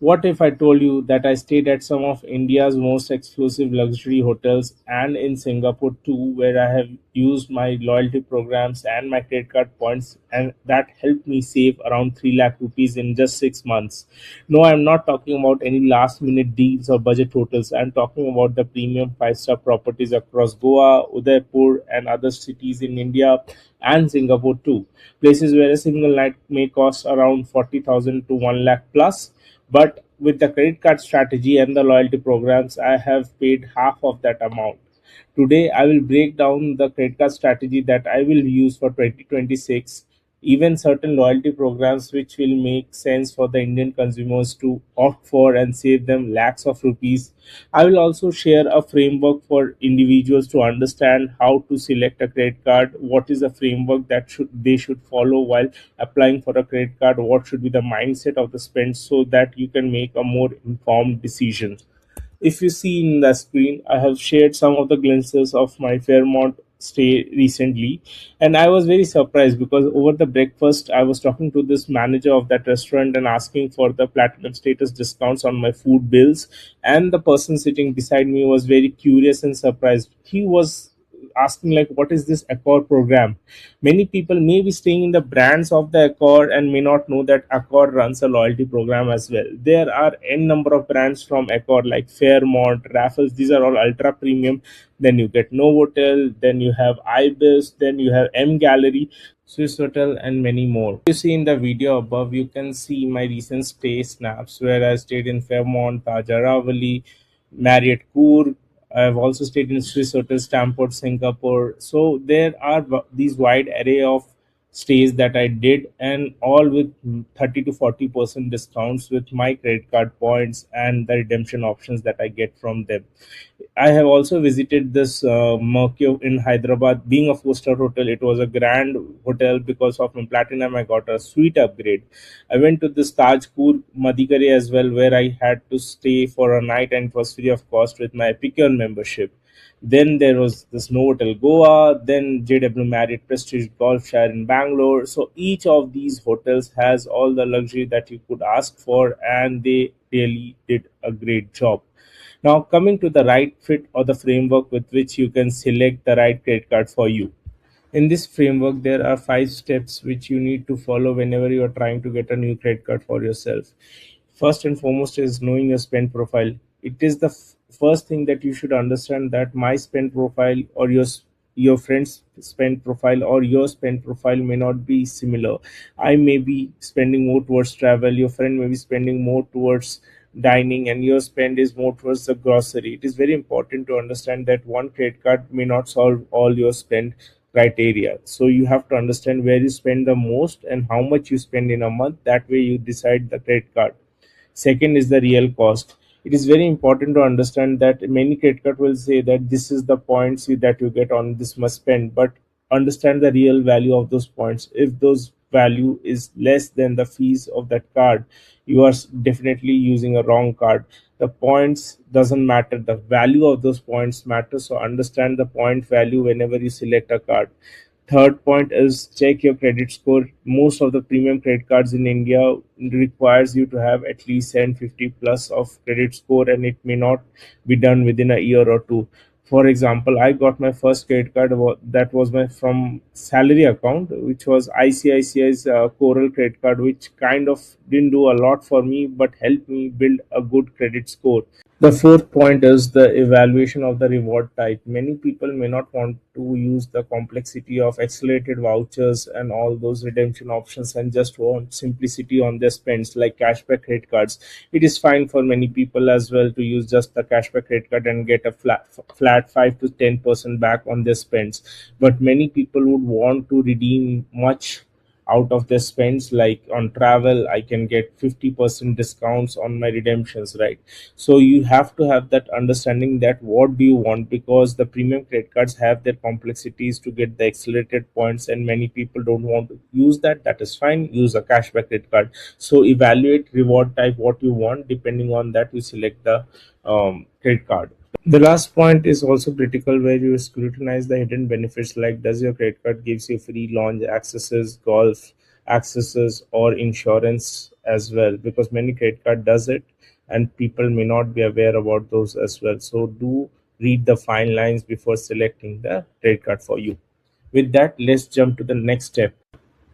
What if I told you that I stayed at some of India's most exclusive luxury hotels and in Singapore too, where I have used my loyalty programs and my credit card points, and that helped me save around 3 lakh rupees in just 6 months? No, I'm not talking about any last minute deals or budget hotels. I'm talking about the premium 5-star properties across Goa, Udaipur, and other cities in India and Singapore too. Places where a single night may cost around 40,000 to 1 lakh plus, but with the credit card strategy and the loyalty programs, I have paid half of that amount. Today, I will break down the credit card strategy that I will use for 2026, even certain loyalty programs which will make sense for the Indian consumers to opt for and save them lakhs of rupees. I will also share a framework for individuals to understand how to select a credit card, what is the framework that they should follow while applying for a credit card, what should be the mindset of the spend so that you can make a more informed decision. If you see in the screen, I have shared some of the glimpses of my Fairmont stay recently, and I was very surprised because over the breakfast, I was talking to this manager of that restaurant and asking for the platinum status discounts on my food bills. And the person sitting beside me was very curious and surprised. He was asking like, what is this Accor program? Many people may be staying in the brands of the Accor and may not know that Accor runs a loyalty program as well. There are n number of brands from Accor like Fairmont, Raffles. These are all ultra premium. Then you get Novotel, then you have Ibis, then you have M Gallery, Swiss Hotel, and many more. You see in the video above, you can see my recent stay snaps where I stayed in Fairmont, Taj Aravali, Marriott Coorg. I've also stayed in Swiss Hotel, Stamford, Singapore. So there are these wide array of stays that I did, and all with 30 to 40% discounts with my credit card points and the redemption options that I get from them. I have also visited this Mercure in Hyderabad. Being a four-star hotel, it was a grand hotel. Because of my platinum, I got a suite upgrade. I went to this Taj Madikeri as well, where I had to stay for a night and it was free of cost with my Epicure membership. Then there was this Novotel Goa, then JW Marriott Prestige Golf Shire in Bangalore. So each of these hotels has all the luxury that you could ask for, and they really did a great job. Now, coming to the right fit or the framework with which you can select the right credit card for you. In this framework, there are 5 steps which you need to follow whenever you are trying to get a new credit card for yourself. First and foremost is knowing your spend profile. It is the first thing that you should understand that my spend profile or your friend's spend profile or your spend profile may not be similar. I may be spending more towards travel, your friend may be spending more towards dining, and your spend is more towards the grocery. It is very important to understand that one credit card may not solve all your spend criteria. So you have to understand where you spend the most and how much you spend in a month. That way you decide the credit card. Second is the real cost. It is very important to understand that many credit card will say that this is the points that you get on this must spend, but understand the real value of those points. If those value is less than the fees of that card, you are definitely using a wrong card. The points doesn't matter, the value of those points matters. So understand the point value whenever you select a card. Third point is check your credit score. Most of the premium credit cards in India requires you to have at least 750 plus of credit score, and it may not be done within a year or two. For example, I got my first credit card that was my from salary account, which was ICICI's Coral credit card, which kind of didn't do a lot for me but helped me build a good credit score. The fourth point is the evaluation of the reward type. Many people may not want to use the complexity of accelerated vouchers and all those redemption options and just want simplicity on their spends like cashback credit cards. It is fine for many people as well to use just the cashback credit card and get a flat 5 to 10% back on their spends. But many people would want to redeem much out of their spends. Like on travel, I can get 50% discounts on my redemptions, right? So you have to have that understanding that what do you want, because the premium credit cards have their complexities to get the accelerated points, and many people don't want to use that. That is fine, use a cashback credit card. So evaluate reward type what you want. Depending on that, you select the credit card. The last point is also critical, where you scrutinize the hidden benefits, like does your credit card gives you free lounge accesses, golf, accesses or insurance as well, because many credit card does it and people may not be aware about those as well. So do read the fine lines before selecting the credit card for you. With that, let's jump to the next step.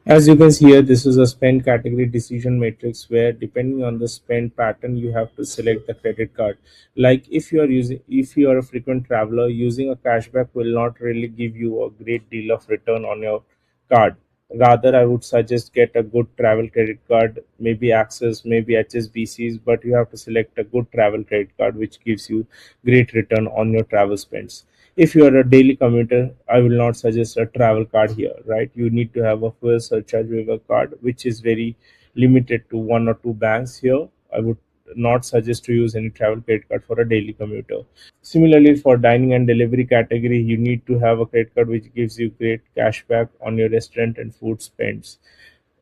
As you can see here, this is a spend category decision matrix where depending on the spend pattern, you have to select the credit card. Like if you are a frequent traveler, using a cashback will not really give you a great deal of return on your card. Rather, I would suggest get a good travel credit card, maybe Access, maybe HSBC's, but you have to select a good travel credit card which gives you great return on your travel spends. If you are a daily commuter, I will not suggest a travel card here, right? You need to have a fuel surcharge waiver card, which is very limited to one or two banks here. I would not suggest to use any travel credit card for a daily commuter. Similarly, for dining and delivery category, you need to have a credit card which gives you great cashback on your restaurant and food spends.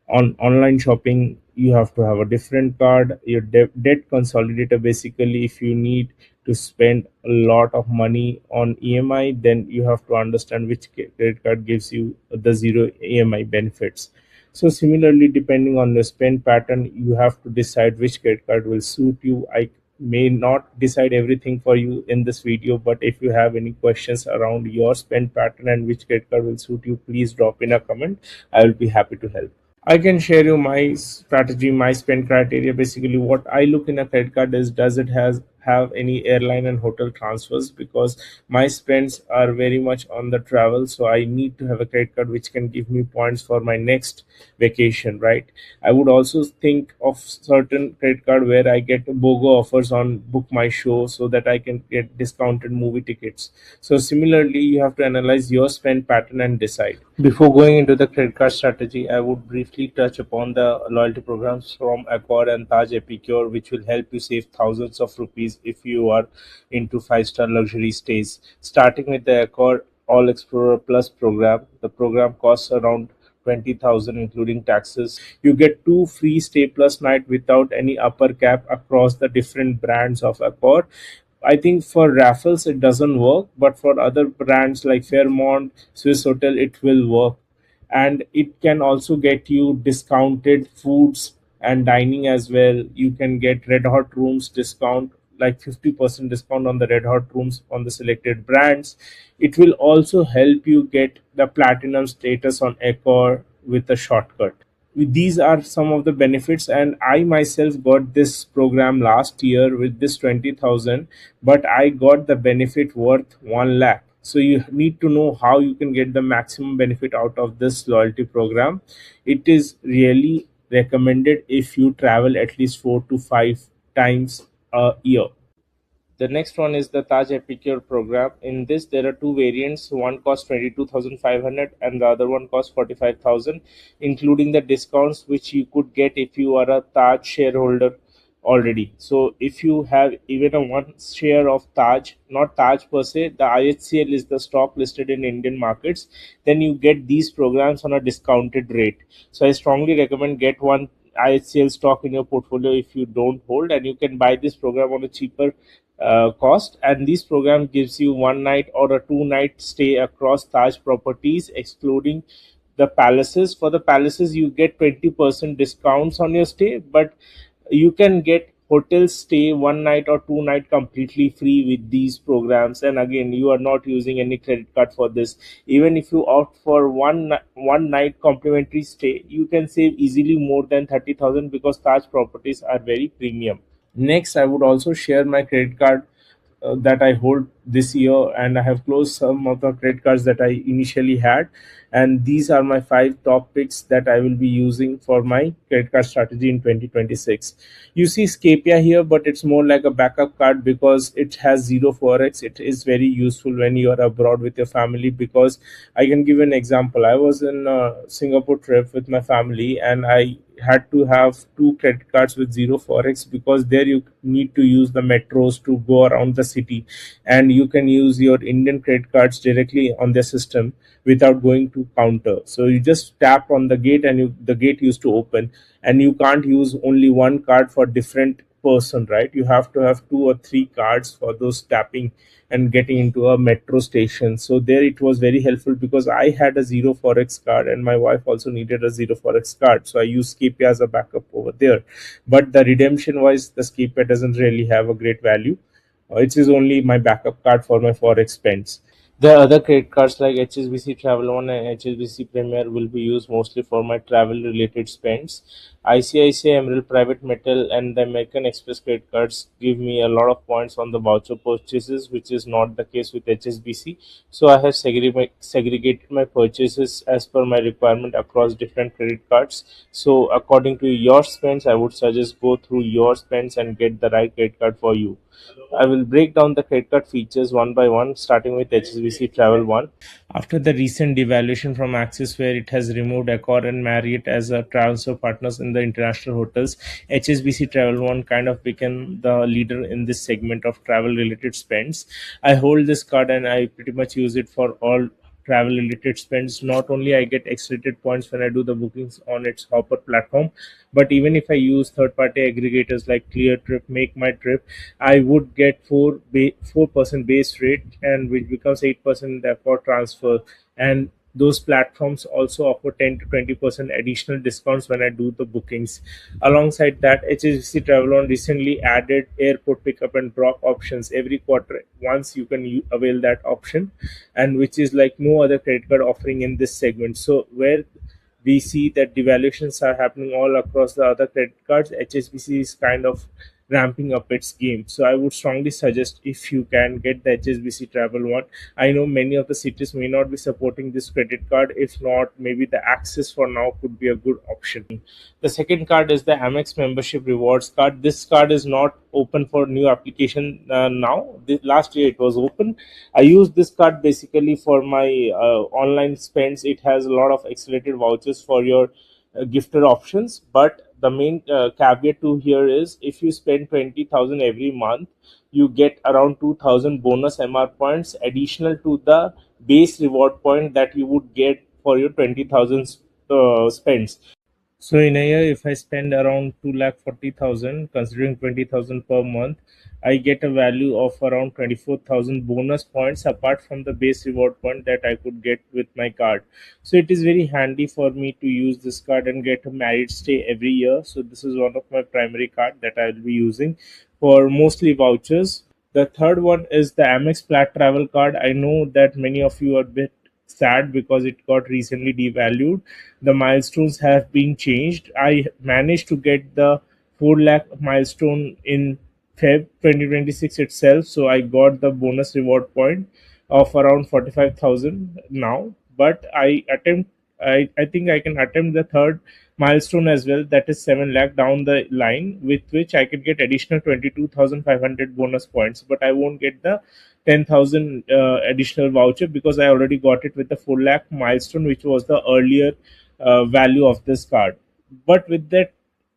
On online shopping, you have to have a different card. Your debt consolidator, basically if you need to spend a lot of money on EMI, then you have to understand which credit card gives you the zero EMI benefits. So similarly, depending on the spend pattern, you have to decide which credit card will suit you. I may not decide everything for you in this video, but if you have any questions around your spend pattern and which credit card will suit you, please drop in a comment. I will be happy to help. I can share you my strategy, my spend criteria. Basically, what I look in a credit card is, does it has have any airline and hotel transfers, because my spends are very much on the travel, so I need to have a credit card which can give me points for my next vacation, right? I would also think of certain credit card where I get BOGO offers on Book My Show so that I can get discounted movie tickets. So similarly, you have to analyze your spend pattern and decide. Before going into the credit card strategy, I would briefly touch upon the loyalty programs from Accor and Taj Epicure, which will help you save thousands of rupees if you are into five-star luxury stays. Starting with the Accor All Explorer Plus program, the program costs around 20,000 including taxes. You get two free stay plus night without any upper cap across the different brands of Accor. I think for Raffles it doesn't work, but for other brands like Fairmont, Swiss Hotel, it will work. And it can also get you discounted foods and dining as well. You can get Red Hot Rooms discount, like 50% discount on the Red Hot Rooms on the selected brands. It will also help you get the platinum status on Accor with a shortcut. These are some of the benefits, and I myself got this program last year with this 20,000, but I got the benefit worth 1 lakh. So you need to know how you can get the maximum benefit out of this loyalty program. It is really recommended if you travel at least 4 to 5 times a year. The next one is the Taj Epicure program. In this, there are two variants. One costs 22,500 and the other one costs 45,000, including the discounts which you could get if you are a Taj shareholder already. So if you have even a one share of Taj, not Taj per se, the IHCL is the stock listed in Indian markets, then you get these programs on a discounted rate. So I strongly recommend get one IHCL stock in your portfolio if you don't hold, and you can buy this program on a cheaper cost. And this program gives you 1 night or a 2 night stay across Taj properties, excluding the palaces. For the palaces, you get 20% discounts on your stay, but you can get hotel stay 1 night or 2 night completely free with these programs. And again, you are not using any credit card for this. Even if you opt for one night complimentary stay, you can save easily more than 30,000 because Taj properties are very premium. Next, I would also share my credit card that I hold this year, and I have closed some of the credit cards that I initially had. And these are my five top picks that I will be using for my credit card strategy in 2026. You see Scapia here, but it's more like a backup card because it has zero forex. It is very useful when you are abroad with your family, because I can give an example. I was in a Singapore trip with my family, and I had to have two credit cards with zero forex, because there you need to use the metros to go around the city, and you can use your Indian credit cards directly on their system without going to counter. So you just tap on the gate and the gate used to open, and you can't use only one card for different person, right? You have to have two or three cards for those tapping and getting into a metro station. So there it was very helpful because I had a zero forex card and my wife also needed a zero forex card, so I used Scape as a backup over there. But the redemption wise, the Scape doesn't really have a great value. It is only my backup card for my forex spends. The other credit cards like HSBC Travel One and HSBC Premier will be used mostly for my travel related spends. ICICI Emerald Private Metal and the American Express credit cards give me a lot of points on the voucher purchases, which is not the case with HSBC. So I have segregated my purchases as per my requirement across different credit cards. So according to your spends, I would suggest go through your spends and get the right credit card for you. I will break down the credit card features one by one, starting with HSBC Travel One. After the recent devaluation from Axis, where it has removed Accor and Marriott as a transfer partners in the international hotels, HSBC Travel One kind of became the leader in this segment of travel related spends. I hold this card and I pretty much use it for all travel related spends. Not only I get accelerated points when I do the bookings on its hopper platform, but even if I use third party aggregators like Clear Trip, Make My Trip, I would get 4% base rate, and which becomes 8% for transfer. And those platforms also offer 10 to 20% additional discounts when I do the bookings. Alongside that, HSBC Travel On recently added airport pickup and drop options every quarter. Once you can avail that option, and which is like no other credit card offering in this segment. So where we see that devaluations are happening all across the other credit cards, HSBC is kind of ramping up its game. So I would strongly suggest, if you can, get the HSBC Travel One. I know many of the cities may not be supporting this credit card. If not, maybe the Access for now could be a good option. The second card is the Amex membership rewards card. This card is not open for new application now. Last year it was open. I use this card basically for my online spends. It has a lot of accelerated vouchers for your gifted options, but the main caveat to here is if you spend 20,000 every month, you get around 2,000 bonus MR points additional to the base reward point that you would get for your 20,000 spends. So in a year, if I spend around 2,40,000, considering 20,000 per month, I get a value of around 24,000 bonus points apart from the base reward point that I could get with my card. So it is very handy for me to use this card and get a Marriott stay every year. So this is one of my primary card that I will be using for mostly vouchers. The third one is the Amex Plat Travel card. I know that many of you are a bit sad because it got recently devalued. The milestones have been changed. I managed to get the 4 lakh milestone in Feb 2026 itself, so I got the bonus reward point of around 45,000 now. But I think I can attempt the third milestone as well, that is 7 lakh down the line, with which I could get additional 22,500 bonus points, but I won't get the 10,000 additional voucher because I already got it with the 4 lakh milestone, which was the earlier value of this card. But with that,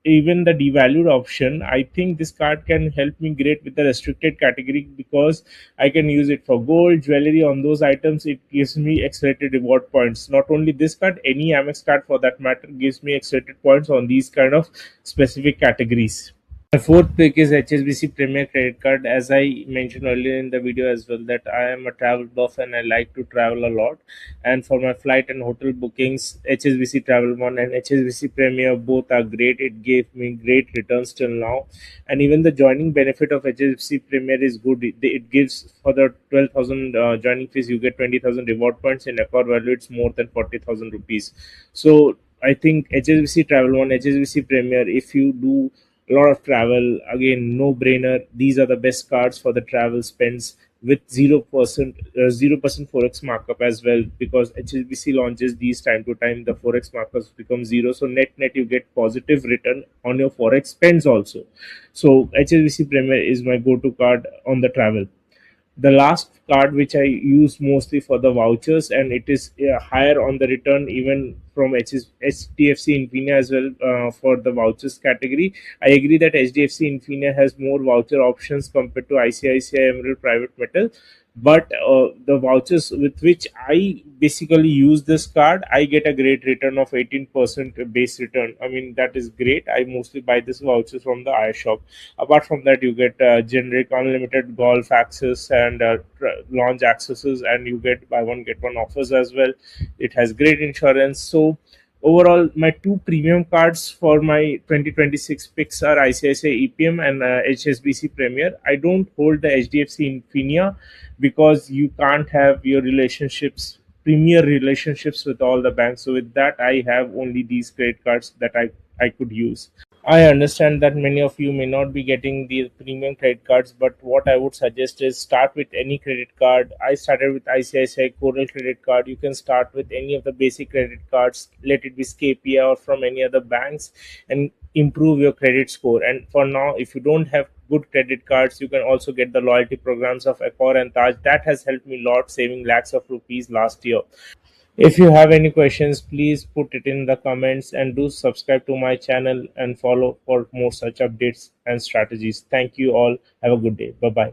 even the devalued option, I think this card can help me great with the restricted category because I can use it for gold, jewelry. On those items, it gives me accelerated reward points. Not only this card, any Amex card for that matter gives me accelerated points on these kind of specific categories. My fourth pick is HSBC Premier Credit Card. As I mentioned earlier in the video as well, that I am a travel buff and I like to travel a lot. And for my flight and hotel bookings, HSBC Travel One and HSBC Premier both are great. It gave me great returns till now. And even the joining benefit of HSBC Premier is good. It gives for the 12,000 joining fees, you get 20,000 reward points. In Accor value, it's more than 40,000 rupees. So I think HSBC Travel One, HSBC Premier, if you do a lot of travel, again, no brainer. These are the best cards for the travel spends with 0% forex markup as well, because HSBC launches these time to time. The forex markups become zero, so net you get positive return on your forex spends also. So HSBC Premier is my go to card on the travel. The last card which I use mostly for the vouchers, and it is higher on the return even from HDFC Infinia as well, for the vouchers category. I agree that HDFC Infinia has more voucher options compared to ICICI Emerald Private Metal, but the vouchers with which I basically use this card, I get a great return of 18% base return. I mean, that is great. I mostly buy this vouchers from the iShop. Apart from that, you get generic unlimited golf access and launch accesses, and you get buy one get one offers as well. It has great insurance. So overall, my two premium cards for my 2026 picks are ICICI EPM and HSBC Premier. I don't hold the HDFC Infinia because you can't have your relationships, premier relationships with all the banks. So with that, I have only these credit cards that I could use. I understand that many of you may not be getting the premium credit cards, but what I would suggest is start with any credit card. I started with ICICI Coral credit card. You can start with any of the basic credit cards, let it be Scapia or from any other banks, and improve your credit score. And for now, if you don't have good credit cards, you can also get the loyalty programs of Accor and Taj. That has helped me a lot, saving lakhs of rupees last year. If you have any questions, please put it in the comments and do subscribe to my channel and follow for more such updates and strategies. Thank you all. Have a good day. Bye bye.